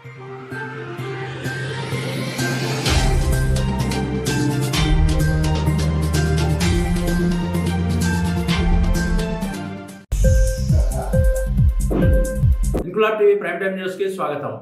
Inquilab TV prime time news కి స్వాగతం.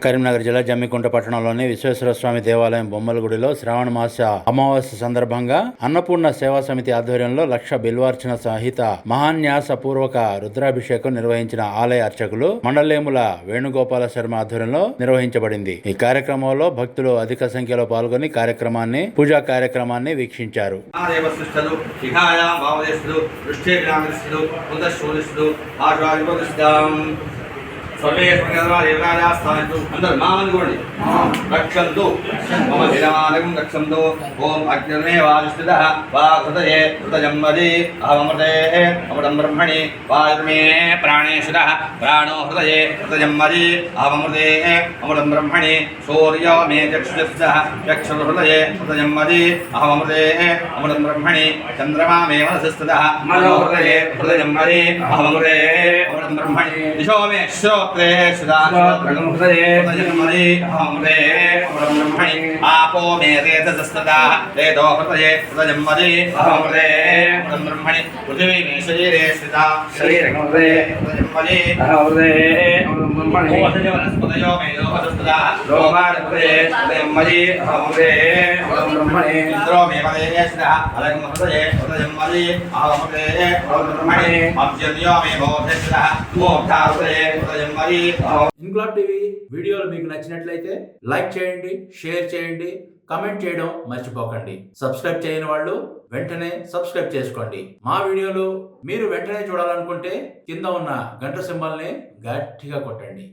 కరీంనగర్ జిల్లా జమ్మికుంట పట్టణంలోని విశ్వేశ్వర స్వామి దేవాలయం బొమ్మలగుడిలో శ్రావణ మాస అమావాస్య సందర్భంగా అన్నపూర్ణ సేవా సమితి ఆధ్వర్యంలో 1,00,000 బిల్వార్చన సహిత మహాన్యాస పూర్వక రుద్రాభిషేకం నిర్వహించిన ఆలయ అర్చకులు మండలేముల వేణుగోపాల శర్మ ఆధ్వర్యంలో నిర్వహించబడింది. ఈ కార్యక్రమంలో భక్తులు అధిక సంఖ్యలో పాల్గొని పూజా కార్యక్రమాన్ని వీక్షించారు. सर्वे अंदर रक्षन्तु मम धिरमानकं रक्षन्तु ओम अग्निर्मेवाधिष्ठितः वाघृतये हृतजम्मदि अहमृते अमृतं ब्रह्मणि वायुर्मे प्राणेशुतः प्राणो हृदये हृतजम्मदि अहमृते अमृतं ब्रह्मणि सूर्यो मे चक्षुषः चक्षुर्हृदये हृतजम्मदि अहमृते अमृतं ब्रह्मणि चन्द्रमा मे मनसस्थितः मनो हृदये हृतजम्मदि अहमृते अमृतं ब्रह्मणि दिशो मे श्रोत्रे हृदये हृतजम्मदि अहमृते ब्रह्मणि आपो मे तेजसस्तदा तेजो हृदये हृदजम्मदि अहमृते ब्रह्मणि पृथिवी मे शरीरे स्थिता शरीरे हृदये हृदजम्मदि अहमृते ब्रह्मणि वनस्पतयो मे लोहस्तदा लोहाहृदये हृदजम्मदि अहमृते ब्रह्मणि इन्द्रो मे पदये स्थितः अलगं हृदये हृदजम्मदि अहमृते ब्रह्मणि अब्जन्यो मे बोधे स्थितः मोक्षा हृदये हृदजम्मदि. ఇంక్లాబ్ టీవీ వీడియోలు మీకు నచ్చినట్లయితే లైక్ చేయండి, షేర్ చేయండి, కమెంట్ చేయడం మర్చిపోకండి. సబ్స్క్రైబ్ చేయని వాళ్ళు వెంటనే సబ్స్క్రైబ్ చేసుకోండి. మా వీడియోలు మీరు వెంటనే చూడాలనుకుంటే కింద ఉన్న గంట సింబల్ని గట్టిగా కొట్టండి.